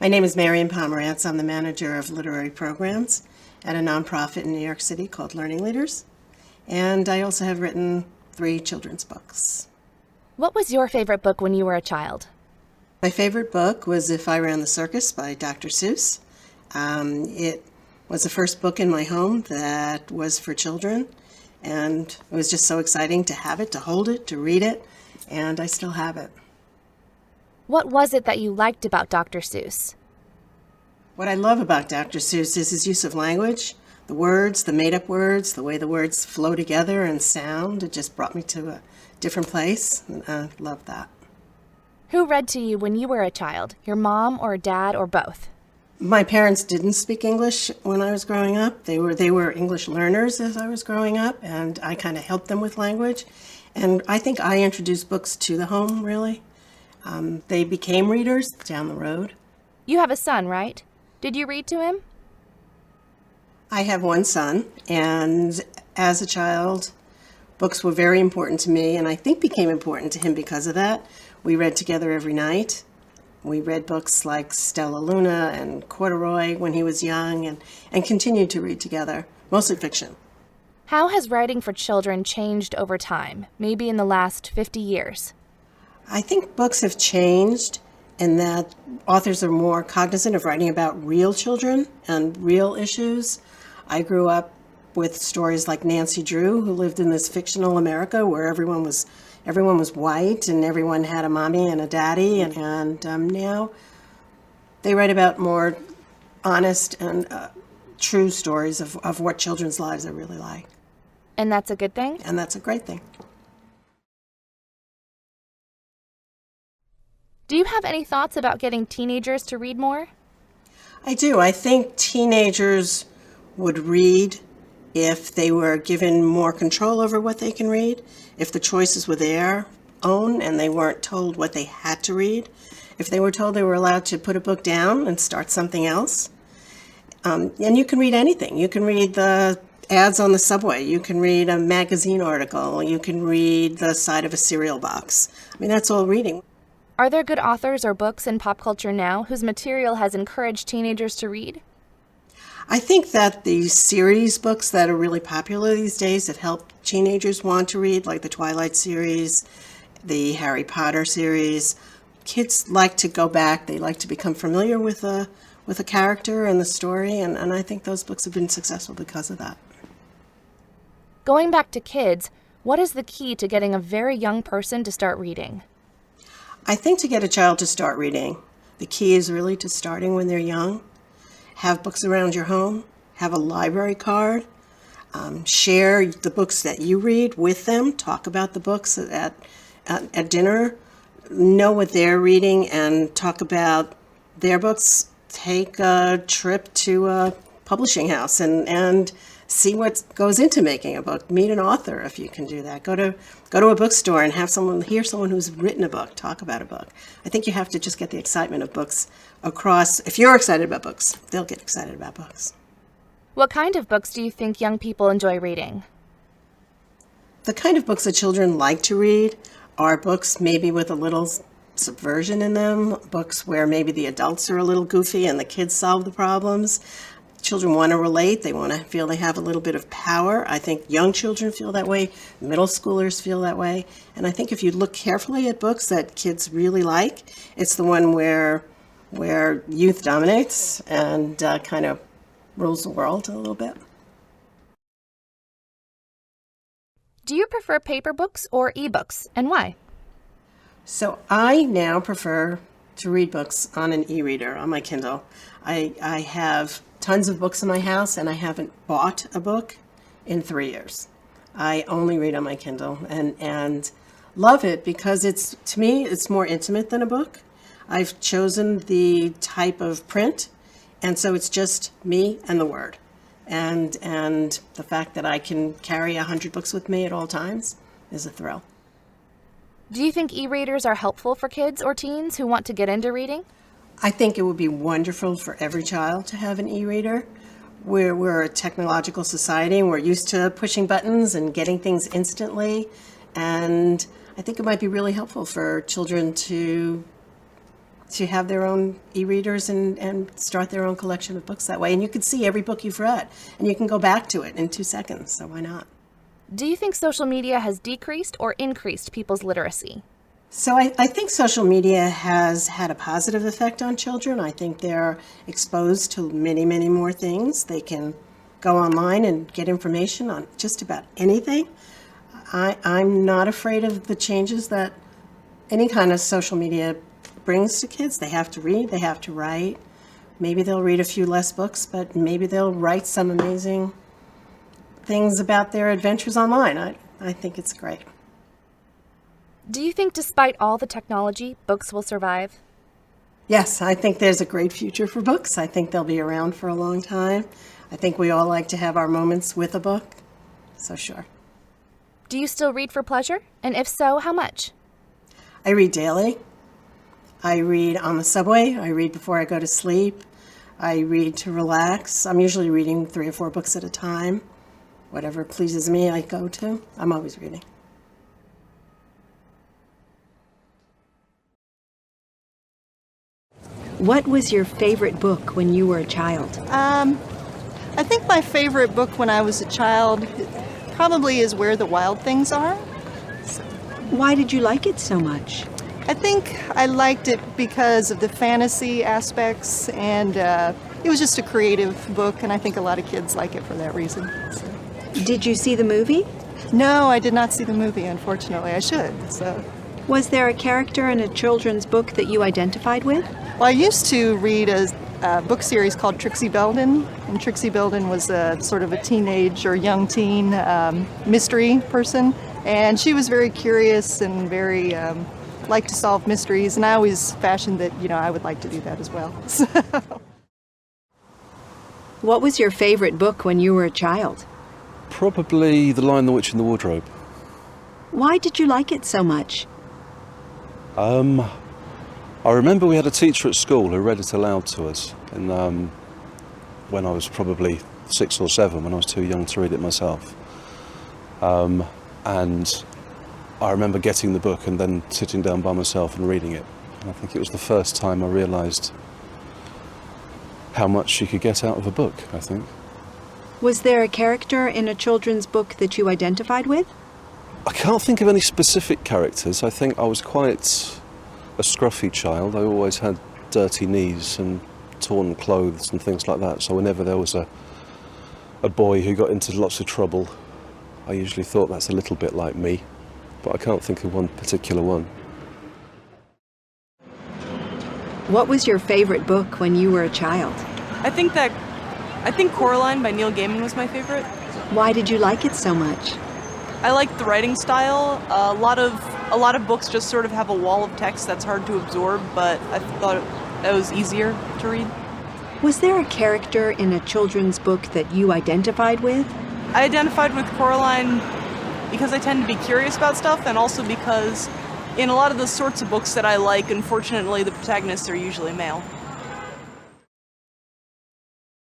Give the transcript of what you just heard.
My name is Marian Pomerantz. I'm the manager of literary programs at a nonprofit in New York City called Learning Leaders. And I also have written 3 children's books. What was your favorite book when you were a child? My favorite book was If I Ran the Circus by Dr. Seuss. It was the first book in my home that was for children, and it was just so exciting to have it, to hold it, to read it, and I still have it. What was it that you liked about Dr. Seuss? What I love about Dr. Seuss is his use of language, the words, the made-up words, the way the words flow together and sound. It just brought me to a different place, and I love that. Who read to you when you were a child, your mom or dad or both? My parents didn't speak English when I was growing up. They were English learners as I was growing up, and I kind of helped them with language. And I think I introduced books to the home, really. They became readers down the road. You have a son, right? Did you read to him? I have one son, and as a child, books were very important to me, and I think became important to him because of that. We read together every night. We read books like Stella Luna and Corduroy when he was young, and continued to read together, mostly fiction. How has writing for children changed over time, maybe in the last 50 years? I think books have changed in that authors are more cognizant of writing about real children and real issues. I grew up with stories like Nancy Drew, who lived in this fictional America where everyone was white and everyone had a mommy and a daddy, and now they write about more honest and true stories of what children's lives are really like. And that's a good thing? And that's a great thing. Do you have any thoughts about getting teenagers to read more? I do. I think teenagers would read if they were given more control over what they can read, if the choices were their own and they weren't told what they had to read, if they were told they were allowed to put a book down and start something else. And you can read anything. You can read the ads on the subway. You can read a magazine article. You can read the side of a cereal box. I mean, that's all reading. Are there good authors or books in pop culture now whose material has encouraged teenagers to read? I think that the series books that are really popular these days that help teenagers want to read, like the Twilight series, the Harry Potter series, kids like to go back. They like to become familiar with a character and the story, and I think those books have been successful because of that. Going back to kids, what is the key to getting a very young person to start reading? I think to get a child to start reading, the key is really to starting when they're young. Have books around your home, have a library card, share the books that you read with them, talk about the books at dinner, know what they're reading and talk about their books. Take a trip to a publishing house and see what goes into making a book. Meet an author if you can do that. Go to a bookstore and have hear someone who's written a book talk about a book. I think you have to just get the excitement of books across. If you're excited about books, they'll get excited about books. What kind of books do you think young people enjoy reading? The kind of books that children like to read are books maybe with a little subversion in them, books where maybe the adults are a little goofy and the kids solve the problems. Children want to relate. They want to feel they have a little bit of power. I think young children feel that way. Middle schoolers feel that way. And I think if you look carefully at books that kids really like, it's the one where youth dominates and kind of rules the world a little bit. Do you prefer paper books or ebooks, and why? So I now prefer to read books on an e-reader, on my Kindle. I have tons of books in my house, and I haven't bought a book in 3 years. I only read on my Kindle and love it because to me, it's more intimate than a book. I've chosen the type of print, and so it's just me and the word. And the fact that I can carry 100 books with me at all times is a thrill. Do you think e-readers are helpful for kids or teens who want to get into reading? I think it would be wonderful for every child to have an e-reader. We're a technological society, and we're used to pushing buttons and getting things instantly. And I think it might be really helpful for children to to have their own e-readers and start their own collection of books that way. And you can see every book you've read, and you can go back to it in 2 seconds, so why not? Do you think social media has decreased or increased people's literacy? So I think social media has had a positive effect on children. I think they're exposed to many, many more things. They can go online and get information on just about anything. I'm not afraid of the changes that any kind of social media brings to kids. They have to read, they have to write. Maybe they'll read a few less books, but maybe they'll write some amazing things about their adventures online. I think it's great. Do you think despite all the technology, books will survive? Yes, I think there's a great future for books. I think they'll be around for a long time. I think we all like to have our moments with a book, so sure. Do you still read for pleasure? And if so, how much? I read daily. I read on the subway. I read before I go to sleep. I read to relax. I'm usually reading 3 or 4 books at a time. Whatever pleases me, I go to. I'm always reading. What was your favorite book when you were a child? I think my favorite book when I was a child probably is Where the Wild Things Are. Why did you like it so much? I think I liked it because of the fantasy aspects, and it was just a creative book, and I think a lot of kids like it for that reason. So. Did you see the movie? No, I did not see the movie, unfortunately. I should. So. Was there a character in a children's book that you identified with? Well, I used to read a book series called Trixie Belden, and Trixie Belden was a sort of a teenage or young teen mystery person, and she was very curious and very liked to solve mysteries, and I always fashioned that, I would like to do that as well. What was your favorite book when you were a child? Probably The Lion, the Witch and the Wardrobe. Why did you like it so much? I remember we had a teacher at school who read it aloud to us, and when I was probably 6 or 7, when I was too young to read it myself. And I remember getting the book and then sitting down by myself and reading it. And I think it was the first time I realised how much you could get out of a book, I think. Was there a character in a children's book that you identified with? I can't think of any specific characters. I think I was quite a scruffy child. I always had dirty knees and torn clothes and things like that. So whenever there was a boy who got into lots of trouble, I usually thought that's a little bit like me. But I can't think of one particular one. What was your favorite book when you were a child? I think Coraline by Neil Gaiman was my favorite. Why did you like it so much? I liked the writing style. A lot of books just sort of have a wall of text that's hard to absorb, but I thought it was easier to read. Was there a character in a children's book that you identified with? I identified with Coraline because I tend to be curious about stuff, and also because in a lot of the sorts of books that I like, unfortunately, the protagonists are usually male.